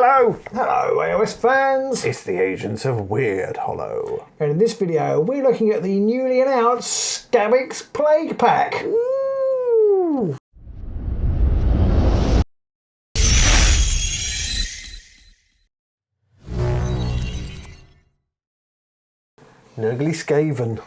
Hello! Hello, AOS fans! It's the agents of Wyrdhollow. And in this video, we're looking at the newly announced Skabbik's Plaguepack. Ooh. Nurgly Skaven.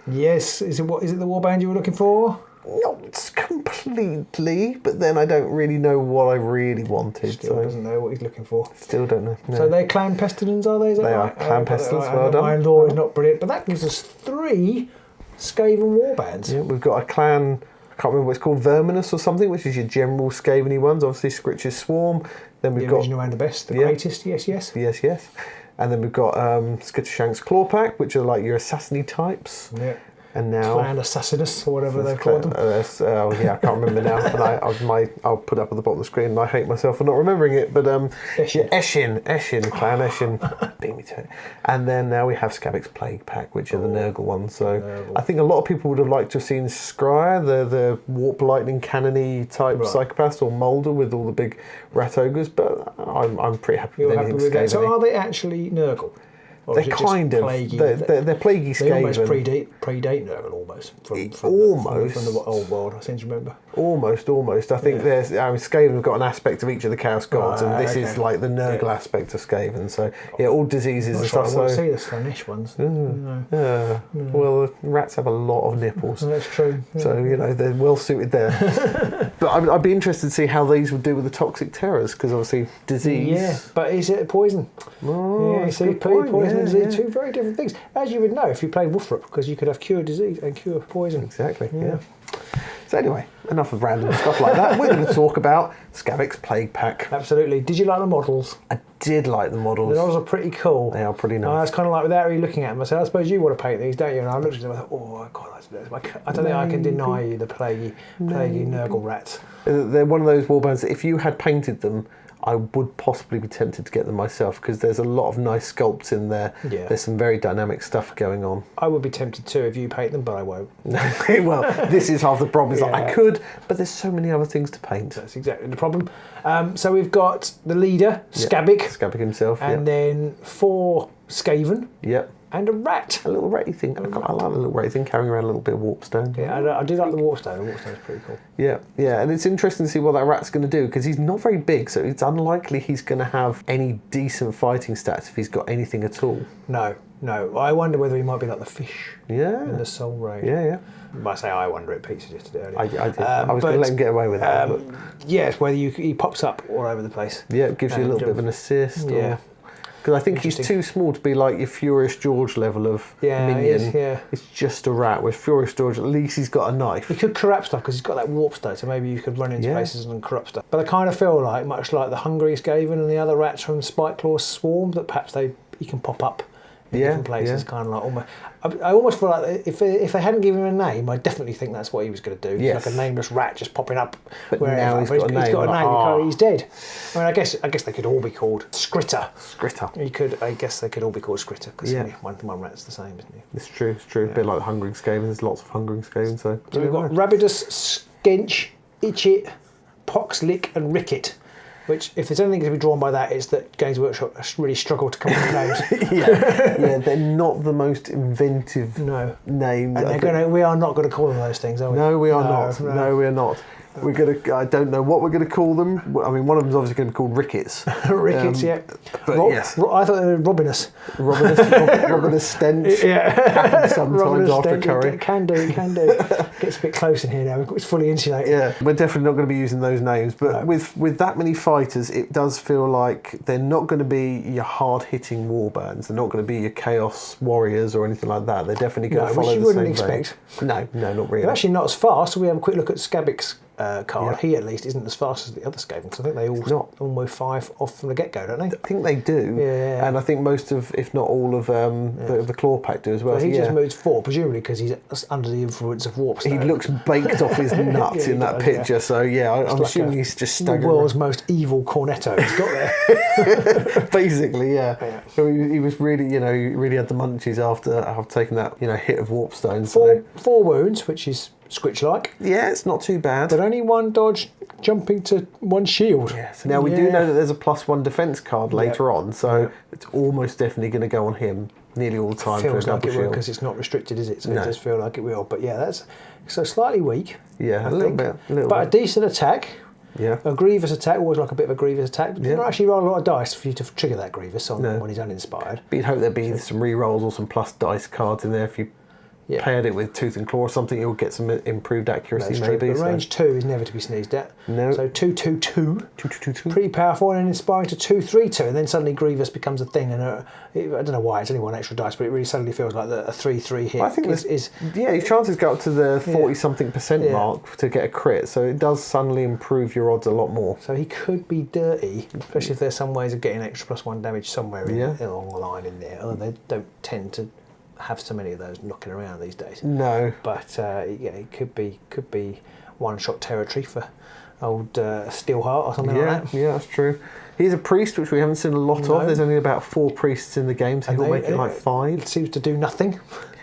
Yes, is it the warband you were looking for? Not completely, but then I don't really know what I really wanted. Still doesn't know what he's looking for. Still don't know. No. So they're clan pestilence, are they? Is that They right? are clan pestilence, Right. well done. My law is not brilliant, but that gives us 3 Skaven warbands. Yeah, we've got a clan, I can't remember what it's called, Verminous or something, which is your general Skaveny ones. Obviously, Scritch's Swarm. Then we've The got original and the best, the greatest, yes. Yes. And then we've got Skittershank's Clawpack, which are like your assassiny types. Yeah. And now Clan Assassinus, or whatever they've called them. I can't remember now. And I'll put it up at the bottom of the screen, and I hate myself for not remembering it. But Eshin, Clan Eshin, beat me to it. And then now we have Skabbik's Plaguepack, which are the Nurgle ones. So I think a lot of people would have liked to have seen Scryer, the warp lightning cannony type psychopaths, or Moulder with all the big rat ogres. But I'm pretty happy with anything Skaven. So are they actually Nurgle? Or they're kind of plaguey? They're plaguey Skaven. They almost predate Nurgle almost from the old world. I seem to remember. Almost. I think Skaven have got an aspect of each of the Chaos Gods, and this is like the Nurgle aspect of Skaven. So all diseases and stuff. I want to see the Slaanesh ones. Well, the rats have a lot of nipples. That's true. So they're well suited there. But I'd be interested to see how these would do with the toxic terrors, because obviously disease. Yeah, but is it poison? Oh, see, poison and disease, 2 very different things. As you would know if you played Wolfrup, because you could have cure disease and cure poison. Exactly. Yeah. So anyway, enough of random stuff like that. We're going to talk about Skabbik's Plaguepack. Absolutely. Did you like the models? I did like the models. The models are pretty cool. They are pretty nice. It's kind of like, without really looking at them, I said, I suppose you want to paint these, don't you? And I looked at them and I thought, oh, I quite like this. I don't think I can deny you the plaguey Nurgle rats. They're one of those warbands that if you had painted them, I would possibly be tempted to get them myself, because there's a lot of nice sculpts in there. Yeah. There's some very dynamic stuff going on. I would be tempted too if you paint them, but I won't. Well, this is half the problem. Is I could, but there's so many other things to paint. That's exactly the problem. So we've got the leader, Skabbik. Skabbik himself. And then 4 Skaven. Yep. And a rat. A little ratty thing. I like the little ratty thing, carrying around a little bit of warpstone. Yeah, I do like the warpstone. The warpstone's pretty cool. Yeah, and it's interesting to see what that rat's going to do, because he's not very big, so it's unlikely he's going to have any decent fighting stats if he's got anything at all. No. I wonder whether he might be like the fish. Yeah. In the Soul Raid. Yeah. I say I wonder it. Pete suggested it earlier. I did. I was going to let him get away with that. Yes, whether he pops up all over the place. Yeah, it gives you a little bit of an assist. Yeah. Because I think he's too small to be like your Furious George level of minion. It's just a rat. With Furious George, at least he's got a knife. He could corrupt stuff because he's got that warpstone, so maybe you could run into places and corrupt stuff. But I kind of feel like, much like the Hungry Skaven and the other rats from Spikeclaw's Swarm, that perhaps he can pop up in different places. Kind of like almost. I almost feel like if they hadn't given him a name, I definitely think that's what he was going to do. Yes. Like a nameless rat just popping up. But now he's got a name. He's got a name. He's dead. I mean, I guess they could all be called Skritter. I guess they could all be called Skritter, because one rat's the same, isn't he? It's true. A bit like the Hungering Skaven. There's lots of Hungering Skaven. So we've got Rabidus, Skench, Itchit, Poxlick, and Ricket. Which, if there's anything to be drawn by that, is that Games Workshop really struggled to come up with names. Yeah, they're not the most inventive names. And we are not going to call them those things, are we? No, we are not. No, we are not. We're gonna. I don't know what we're going to call them. I mean, one of them's obviously going to be called Rickets. Rickets, yeah. But yes, I thought they were Robinus. Robinus Stench. Yeah. Happens sometimes after curry. Can do. Gets a bit close in here now. It's fully insulated. Yeah, we're definitely not going to be using those names. But with that many fighters, it does feel like they're not going to be your hard-hitting warbands. They're not going to be your Chaos Warriors or anything like that. They're definitely going to follow the same which you wouldn't expect. No, not really. They're actually not as fast. We have a quick look at Skabbik's card. He at least isn't as fast as the other Skavens. I think they all move 5 off from the get-go, don't they? I think they do. Yeah. And I think most of, if not all of, the Clawpack do as well. But he just moves 4, presumably because he's under the influence of warpstone. He looks baked off his nuts in that picture. So I'm assuming he's just staggering. The world's most evil cornetto he's got there. Basically, yeah. So he was really, he really had the munchies after taking that, hit of warpstone. 4 wounds, which is Scritch-like. Yeah, it's not too bad. But only 1 dodge jumping to 1 shield. Yes. Now we do know that there's a +1 defense card later on, so it's almost definitely going to go on him nearly all the time. Feels like it will because it's not restricted, is it? So it does feel like it will. But yeah, that's so slightly weak. Yeah, a little bit. But a decent attack. Yeah. A Grievous attack, always like a bit of a Grievous attack. But you don't actually roll a lot of dice for you to trigger that Grievous when he's uninspired. But you'd hope there'd be some re-rolls or some plus dice cards in there if you paired it with Tooth and Claw or something, you'll get some improved accuracy maybe. But range 2 is never to be sneezed at. No. So 2/2/2. Pretty powerful, and then inspiring to 2/3/2, and then suddenly Grievous becomes a thing. And I don't know why, it's only 1 extra dice, but it really suddenly feels like a 3/3 hit. Well, I think your chances go up to the 40-something% mark to get a crit, so it does suddenly improve your odds a lot more. So he could be dirty, especially if there's some ways of getting extra +1 damage somewhere along the line in there. Although they don't tend to have so many of those knocking around these days. No. But it could be one-shot territory for old Steelheart or something like that. Yeah, that's true. He's a priest, which we haven't seen a lot of. There's only about 4 priests in the game, so he'll make it like 5. It seems to do nothing.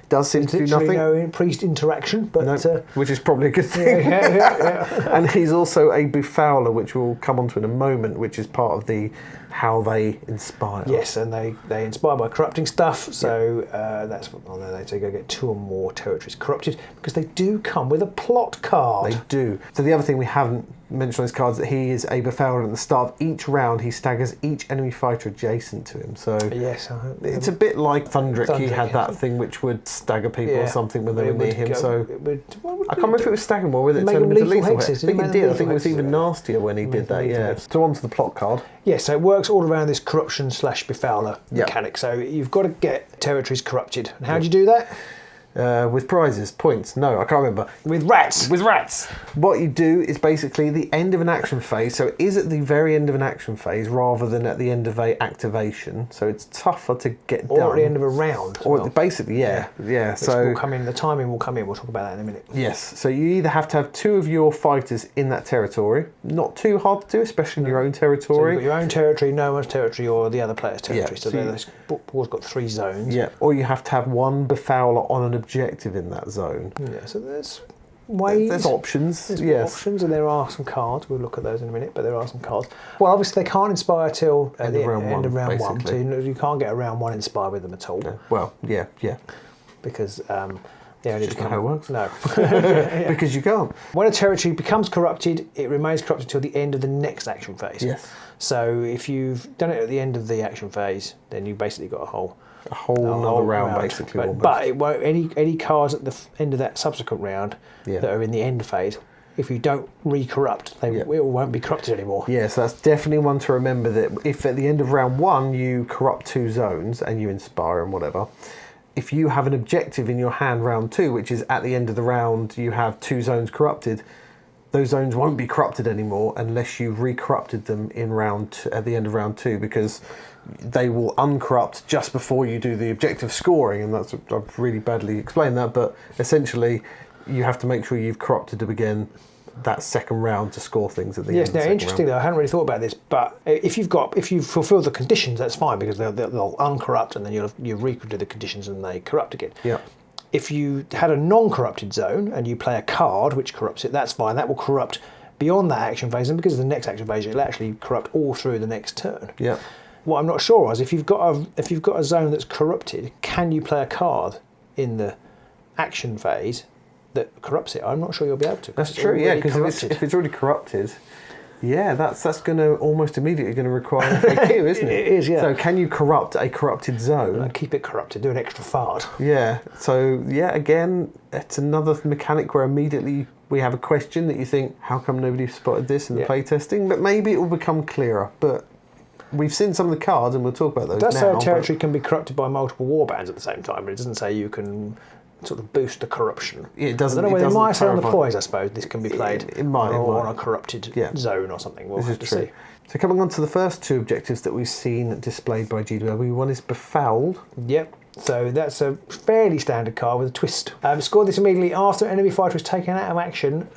Does seem to do nothing. No priest interaction, but which is probably a good thing. And he's also a Befouler, which we'll come on to in a moment, which is part of the how they inspire. Yes, and they inspire by corrupting stuff. So that's they say go get 2 or more territories corrupted, because they do come with a plot card. They do. So the other thing we haven't mentioned on his cards, that he is a Befouler. At the start of each round, he staggers each enemy fighter adjacent to him. So yes, it's a bit like Thundrick. He had that thing which would stagger people or something when they were near him. I can't remember if it was staggering or whether it turned them into lethal hits. I think it did. I think it was even nastier when he did that. Yeah. So on to the plot card. Yeah, so it works all around this corruption/Befouler mechanic. So you've got to get territories corrupted. And how do you do that? With prizes, points. No, I can't remember. With rats. What you do is basically the end of an action phase. So it is at the very end of an action phase rather than at the end of a activation. So it's tougher to get done. Or at the end of a round. Basically, yeah. So the timing will come in. We'll talk about that in a minute. Yes. So you either have to have 2 of your fighters in that territory. Not too hard to do, especially in your own territory. So you've got your own territory, no one's territory, or the other player's territory. So this board's got 3 zones. Yeah. Or you have to have 1 Befouler on an objective in that zone. Yeah, so there's ways. There's options. There's options, and there are some cards. We'll look at those in a minute, but there are some cards. Well, obviously they can't inspire till at the end of round 1. So you can't get a round 1 inspire with them at all. No. Well, yeah. Because they only become... how it works. No. Because you can't. When a territory becomes corrupted, it remains corrupted until the end of the next action phase. Yes. So if you've done it at the end of the action phase, then you've basically got a whole another round basically. But it won't, any cards at the end of that subsequent round that are in the end phase, if you don't re-corrupt, it won't be corrupted anymore. Yeah, so that's definitely one to remember, that if at the end of round 1 you corrupt 2 zones and you inspire and whatever, if you have an objective in your hand round 2, which is at the end of the round you have 2 zones corrupted, those zones won't be corrupted anymore unless you've re-corrupted them in at the end of round 2, because they will uncorrupt just before you do the objective scoring, and I've really badly explained that, but essentially you have to make sure you've corrupted them again that second round to score things at the end. Yes, now interesting though, I hadn't really thought about this, but if you've fulfilled the conditions, that's fine, because they'll uncorrupt and then you've recruited the conditions and they corrupt again. Yeah. If you had a non-corrupted zone and you play a card which corrupts it, that's fine. That will corrupt beyond that action phase, and because of the next action phase, it'll actually corrupt all through the next turn. Yeah. What I'm not sure is if you've got a zone that's corrupted, can you play a card in the action phase that corrupts it? I'm not sure you'll be able to. That's true. Yeah, because if it's already corrupted. Yeah, that's going to almost immediately going to require a FAQ, isn't it? It is, yeah. So can you corrupt a corrupted zone? And keep it corrupted, do an extra fart. Yeah, so again, it's another mechanic where immediately we have a question that you think, how come nobody spotted this in the playtesting? But maybe it will become clearer. But we've seen some of the cards, and we'll talk about those now. It does say a territory can be corrupted by multiple warbands at the same time, but it doesn't say you can sort of boost the corruption. It doesn't. I don't know whether it might say on the poise, I suppose, this can be played it might, on a corrupted zone or something. We'll have to see. So coming on to the first 2 objectives that we've seen displayed by GW, one is Befouled. Yep. So that's a fairly standard card with a twist. Score this immediately after an enemy fighter is taken out of action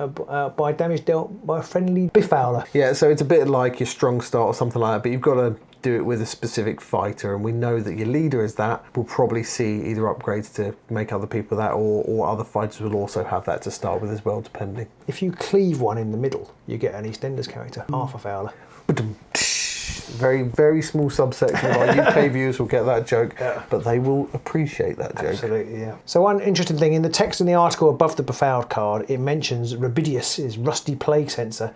by damage dealt by a friendly Befouler. Yeah, so it's a bit like your strong start or something like that, but you've got to do it with a specific fighter, and we know that your leader is that, we'll probably see either upgrades to make other people that, or other fighters will also have that to start with as well, depending. If you cleave one in the middle, you get an EastEnders character, half a Fowler. Very, very small subsection of our UK viewers will get that joke, but they will appreciate that joke. Absolutely, yeah. So one interesting thing, in the text in the article above the Befell card, it mentions Rabidius' rusty plague sensor,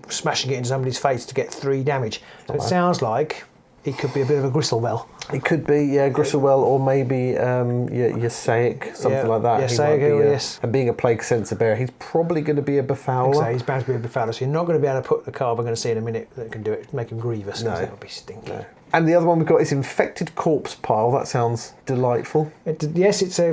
smashing it into somebody's face to get 3 damage. So it sounds like it could be a bit of a Gristlewell. It could be, yeah, Gristlewell, or maybe your Saik, something like that. Yeah, Saik, yes. And being a plague sensor bearer, he's probably going to be a Befouler. So he's bound to be a Befouler, so you're not going to be able to put the card we're going to see in a minute that can do it, make him grievous. No. That would be stinky. No. And the other one we've got is Infected Corpse Pile. That sounds delightful. Yes, it's a,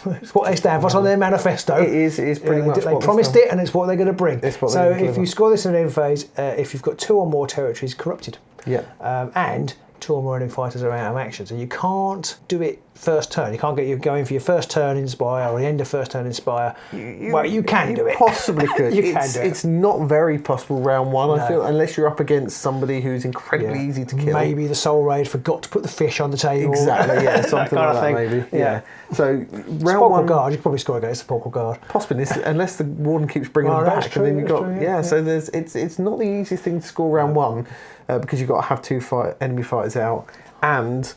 it's what they stand for. What's on their manifesto. It is pretty much they promised it, and it's what they're going to bring. So if you score this in an end phase, if you've got 2 or more territories corrupted, and 2 or more enemy fighters are out of action, so you can't do it first turn. You can't get you going for your first turn Inspire or the end of first turn Inspire. You can do it. Possibly could. You can do it. It's not very possible round 1, I feel, unless you're up against somebody who's incredibly easy to kill. Maybe the Soul Raid forgot to put the fish on the table. Exactly, yeah, something like that maybe. Yeah. So round 1 guard, you could probably score against the Porkle Guard. Possibly, unless the Warden keeps bringing them back, and then you've got So it's not the easiest thing to score round 1 because you've got to have 2 enemy fighters out, and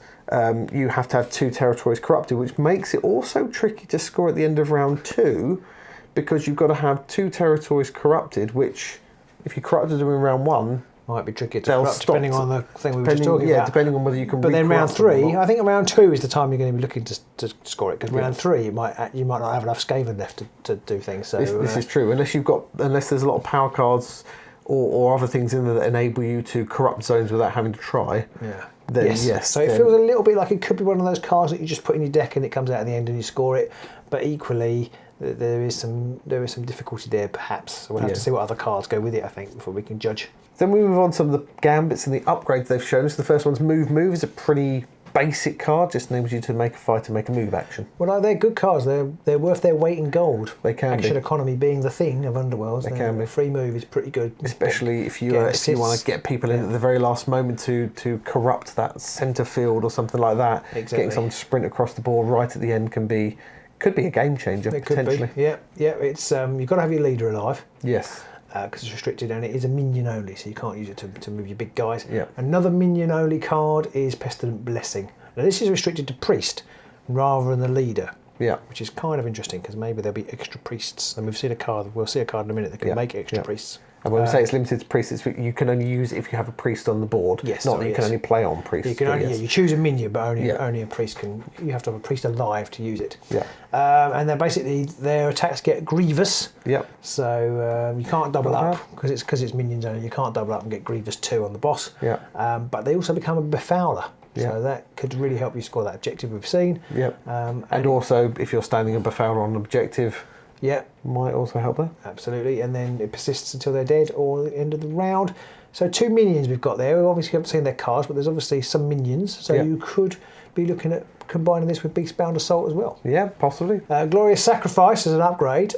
you have to have 2 territories corrupted, which makes it also tricky to score at the end of round 2, because you've got to have 2 territories corrupted, which, if you corrupted them in round 1, might be tricky to corrupt, depending on the thing we were just talking about. Yeah, depending on whether you can. But then round 3, I think round 2 is the time you're going to be looking to score it, because round 3 you might not have enough Skaven left to do things. So this is true, unless there's a lot of power cards or other things in there that enable you to corrupt zones without having to try. Yeah. Then yes. So it feels a little bit like it could be one of those cards that you just put in your deck and it comes out at the end and you score it. But equally, there is some difficulty there, perhaps. So we'll have to see what other cards go with it, I think, before we can judge. Then we move on to some of the Gambits and the upgrades they've shown us. The first one's Move. Move is a pretty basic card, just enables you to make a fighter make a move action. Well, they're good cards. They're worth their weight in gold. They can Action be. economy being the thing of Underworlds. They can be. Free move is pretty good. Especially if you want to get people in at the very last moment to corrupt that centre field or something like that. Exactly. Getting someone to sprint across the board right at the end could be a game changer, potentially. Could be. Yeah. It's you've got to have your leader alive. Yes. Because it's restricted and it is a minion only, so you can't use it to move your big guys. Yeah. Another minion only card is Pestilent Blessing. Now this is restricted to priest rather than the leader. Yeah. Which is kind of interesting because maybe there'll be extra priests, and we'll see a card in a minute that can make extra priests. And when we say it's limited to priests, you can only use it if you have a priest on the board. Yes, not that you can only play on priests. You can only you choose a minion, but only a priest can. You have to have a priest alive to use it. Yeah. And then basically their attacks get grievous. Yep. So you can't double up because it's minions only. You can't double up and get grievous 2 on the boss. Yeah. But they also become a Befouler. Yeah. So that could really help you score that objective we've seen. Yep. And also, if you're standing a Befouler on an objective, might also help there. Absolutely. And then it persists until they're dead or the end of the round. So 2 minions we've got there. We obviously haven't seen their cards, but there's obviously some minions. So you could be looking at combining this with Beastbound Assault as well. Yeah, possibly. Glorious Sacrifice is an upgrade.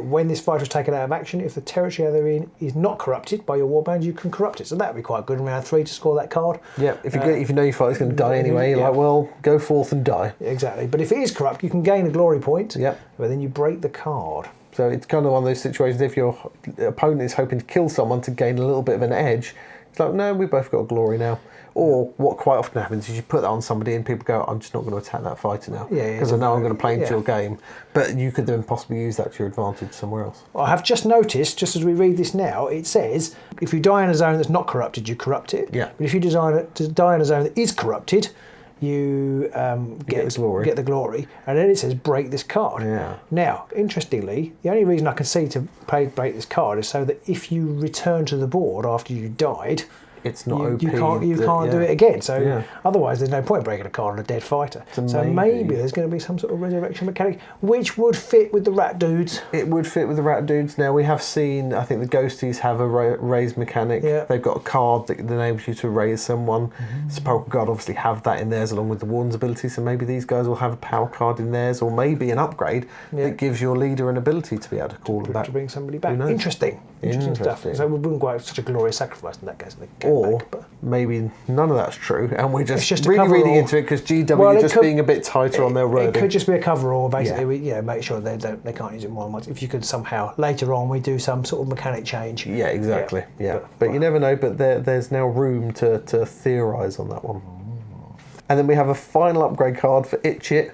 When this fighter is taken out of action, if the territory they're in is not corrupted by your warband, you can corrupt it. So that would be quite good in round 3 to score that card. Yeah, if you know your fighter's going to die anyway, you're like, well, go forth and die. Exactly. But if it is corrupt, you can gain a glory point. Yep. But then you break the card. So it's kind of one of those situations, if your opponent is hoping to kill someone to gain a little bit of an edge, it's like, no, we've both got glory now. Or what quite often happens is you put that on somebody and people go, I'm just not going to attack that fighter now. Because I know I'm going to play into your game. But you could then possibly use that to your advantage somewhere else. I have just noticed, just as we read this now, it says if you die in a zone that's not corrupted, you corrupt it. Yeah. But if you die in a zone that is corrupted, you get the glory. And then it says break this card. Yeah. Now, interestingly, the only reason I can see to break this card is so that if you return to the board after you died, it's not OP. You can't do it again. So otherwise, there's no point breaking a card on a dead fighter. So maybe there's going to be some sort of resurrection mechanic, which would fit with the rat dudes. It would fit with the rat dudes. Now we have seen, I think the ghosties have a raise mechanic. Yeah. They've got a card that enables you to raise someone. Sepulchral Guard obviously have that in theirs along with the Warden's ability. So maybe these guys will have a power card in theirs, or maybe an upgrade that gives your leader an ability to be able to call them back. To bring somebody back. Interesting. Interesting stuff. So we wouldn't quite such a glorious sacrifice in that case. Or maybe none of that's true, and we're just a really cover reading all. into it because GW just being a bit tighter on their wording. It could just be a cover-all, basically. Make sure they can't use it more than once. If you could somehow later on we do some sort of mechanic change. Yeah, exactly. Yeah, but you never know. But there's now room to theorise on that one. And then we have a final upgrade card for Itch It,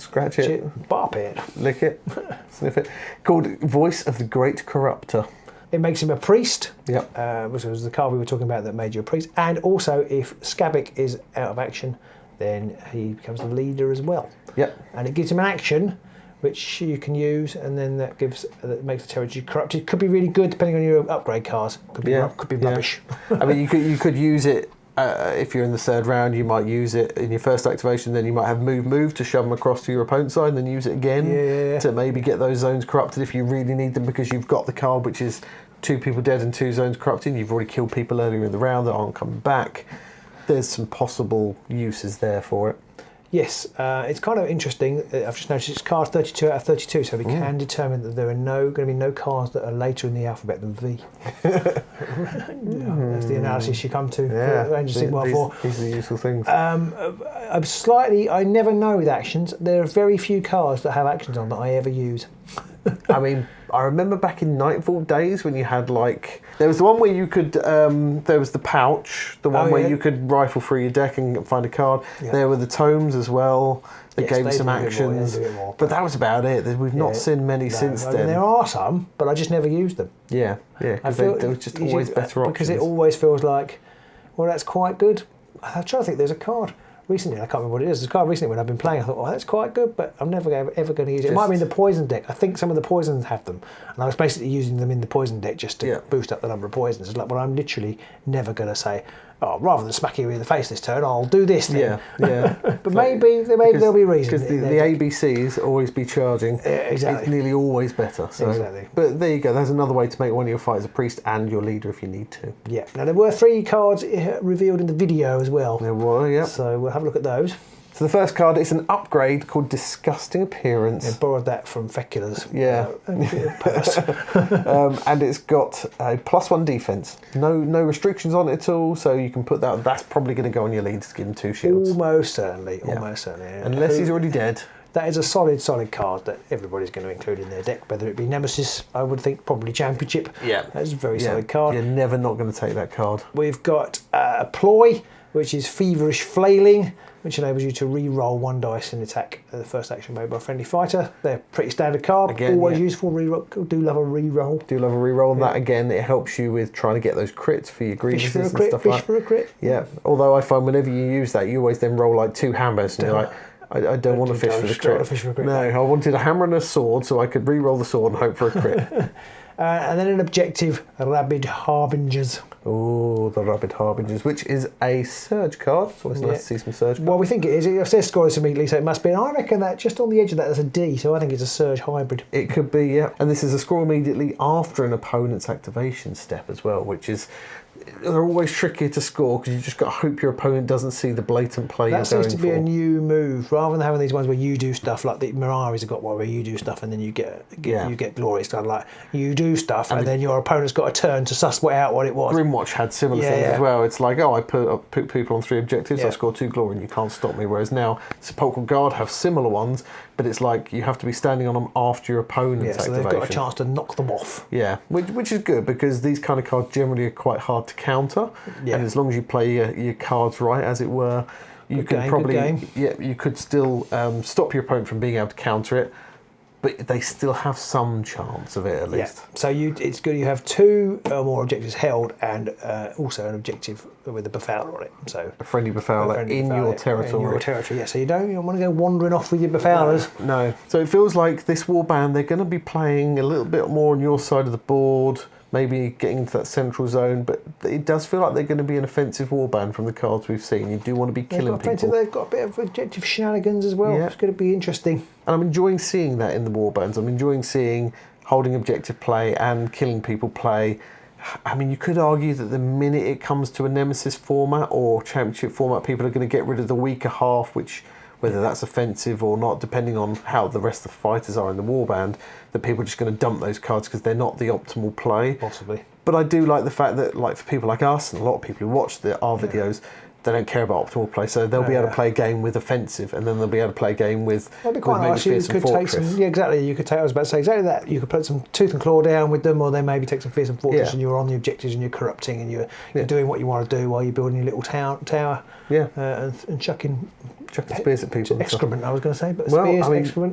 Scratch It, Barp It, Lick It, Sniff It, called Voice of the Great Corruptor. It makes him a priest. Yep. Which was the card we were talking about that made you a priest. And also, if Skabbik is out of action, then he becomes the leader as well. Yep. And it gives him an action, which you can use, and then that makes the territory corrupted. Could be really good depending on your upgrade cards. Could be rubbish. I mean, you could use it. If you're in the third round, you might use it in your first activation. Then you might have move to shove them across to your opponent's side, and then use it again to maybe get those zones corrupted if you really need them, because you've got the card which is 2 people dead and 2 zones corrupted. You've already killed people earlier in the round that aren't coming back. There's some possible uses there for it. Yes, it's kind of interesting. I've just noticed it's cards 32 out of 32, so we can determine that there are going to be no cards that are later in the alphabet than V. That's the analysis you come to. For Rangers Sigmar 4. These are the useful things. I never know with actions. There are very few cards that have actions on that I ever use. I mean, I remember back in Nightfall days when you had there was the one where you could, there was the pouch, the one where you could rifle through your deck and find a card. Yeah. There were the tomes as well that gave you some actions. But that was about it. We've not seen many since then. There are some, but I just never used them. Yeah, because they were just always better options. Because it always feels like, well, that's quite good. I'm trying to think, there's a card recently, I can't remember what it is. There's a card recently when I've been playing, I thought, that's quite good, but I'm never ever going to use it. It might be in the poison deck. I think some of the poisons have them, and I was basically using them in the poison deck just to boost up the number of poisons. It's like, well, I'm literally never going to say, rather than smack you in the face this turn, I'll do this thing. Yeah. But maybe there'll be a reason. Because the ABCs always be charging. Exactly. It's nearly always better. So. Exactly. But there you go. There's another way to make one of your fighters a priest and your leader if you need to. Yeah. Now, there were 3 cards revealed in the video as well. There were, yeah. So we'll have a look at those. So the first card is an upgrade called Disgusting Appearance. I borrowed that from Fecula's. Yeah. And it's got a +1 defense. No restrictions on it at all, so you can put that. That's probably going to go on your lead to give him 2 shields. Almost certainly. Yeah. Unless he's already dead. That is a solid card that everybody's going to include in their deck, whether it be Nemesis, I would think probably Championship. Yeah. That's a very solid card. You're never not going to take that card. We've got a Ploy, which is Feverish Flailing, which enables you to re-roll 1 dice in attack at the first action made by a friendly fighter. They're pretty standard card. Again, always useful. Do love a re-roll. And that again, it helps you with trying to get those crits for your grievances and stuff Fish for a crit. Yeah. Although I find whenever you use that, you always then roll 2 hammers, and you're like, I don't want to fish for the crit. No, I wanted a hammer and a sword so I could re-roll the sword and hope for a crit. And then an objective, Rabid Harbingers. Oh, the Rabid Harbingers, which is a Surge card. So it's nice to see some Surge cards. Well, we think it is. It says scoreless immediately, so it must be. And I reckon that just on the edge of that, there's a D, so I think it's a Surge hybrid. It could be, yeah. And this is a score immediately after an opponent's activation step as well, which is... They're always trickier to score because you just got to hope your opponent doesn't see the blatant play you're going for. That seems to be a new move, rather than having these ones where you do stuff like the Miraris have got one where you do stuff and then you get glory. It's kind of like you do stuff and then your opponent's got a turn to suss out what it was. Grimwatch had similar things as well. It's like, I put people on 3 objectives, I score 2 glory and you can't stop me. Whereas now Sepulchral Guard have similar ones, but it's like you have to be standing on them after your opponent's activation. So they've got a chance to knock them off. Yeah, which is good because these kind of cards generally are quite hard to counter. Yeah. And as long as you play your cards right, as it were, you could still stop your opponent from being able to counter it, but they still have some chance of it at least. Yeah. So it's good you have 2 or more objectives held and also an objective with a Befell on it. So a friendly Befell in your territory. In your territory, yeah. So you don't want to go wandering off with your Befellers. No. So it feels like this warband, they're going to be playing a little bit more on your side of the board, maybe getting into that central zone, but it does feel like they're going to be an offensive warband from the cards we've seen. You do want to be killing people. They've got a bit of objective shenanigans as well. Yeah. It's going to be interesting. And I'm enjoying seeing that in the warbands. I'm enjoying seeing holding objective play and killing people play. I mean, you could argue that the minute it comes to a Nemesis format or Championship format, people are going to get rid of the weaker half, which whether that's offensive or not, depending on how the rest of the fighters are in the warband, that people are just going to dump those cards because they're not the optimal play. Possibly. But I do like the fact that, like, for people like us and a lot of people who watch our videos, they don't care about optimal play, so they'll be able to play a game with offensive, and then they'll be able to play a game with That'd be quite nice. You could take some, exactly. You could take. I was about to say exactly that. You could put some tooth and claw down with them, or then maybe take some fearsome fortress, and you're on the objectives, and you're corrupting, and you're doing what you want to do while you're building your little tower. And chucking spears at people. Excrement, I was going to say, but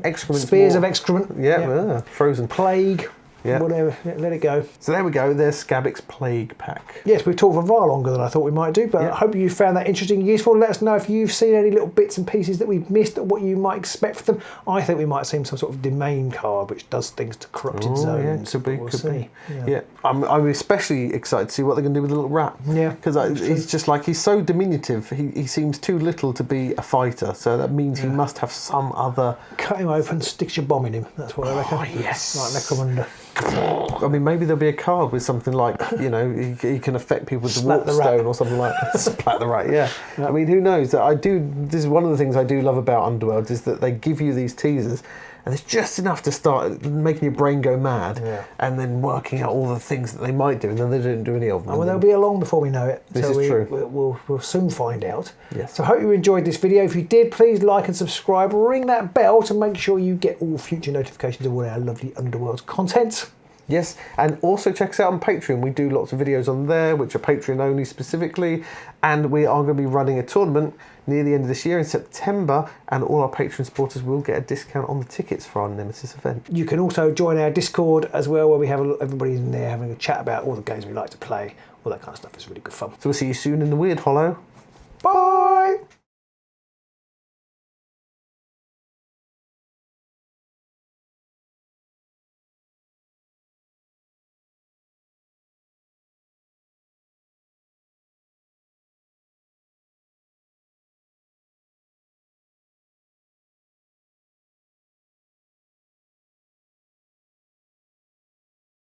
excrement. Spears of excrement. Yeah. Frozen plague. Yeah. Whatever, let it go. So there we go, there's Skabbik's Plaguepack. Yes, we've talked for far longer than I thought we might do, but I hope you found that interesting and useful. Let us know if you've seen any little bits and pieces that we've missed, or what you might expect from them. I think we might see some sort of domain card which does things to corrupted zones. Yeah, could be. Yeah. I'm especially excited to see what they're going to do with the little rat. Yeah. Because he's just like, he's so diminutive, he seems too little to be a fighter, so that means he must have some other... Cut him open, sticks your bomb in him, that's what I reckon. Oh, yes. Like Necromunda. I mean, maybe there'll be a card with something like, he can affect people with the warp stone or something like that. Splat the rat, yeah. I mean, who knows? This is one of the things I do love about Underworlds, is that they give you these teasers, and it's just enough to start making your brain go mad, and then working out all the things that they might do, and then they don't do any of them. Well, they'll be along before we know it. This is true. We'll soon find out. Yes. So I hope you enjoyed this video. If you did, please like and subscribe. Ring that bell to make sure you get all future notifications of all our lovely Underworlds content. Yes, and also check us out on Patreon. We do lots of videos on there, which are Patreon only specifically, and we are going to be running a tournament near the end of this year in September, and all our Patreon supporters will get a discount on the tickets for our Nemesis event. You can also join our Discord as well, where we have everybody in there having a chat about all the games we like to play, all that kind of stuff. It's really good fun. So we'll see you soon in the Wyrdhollow. Bye!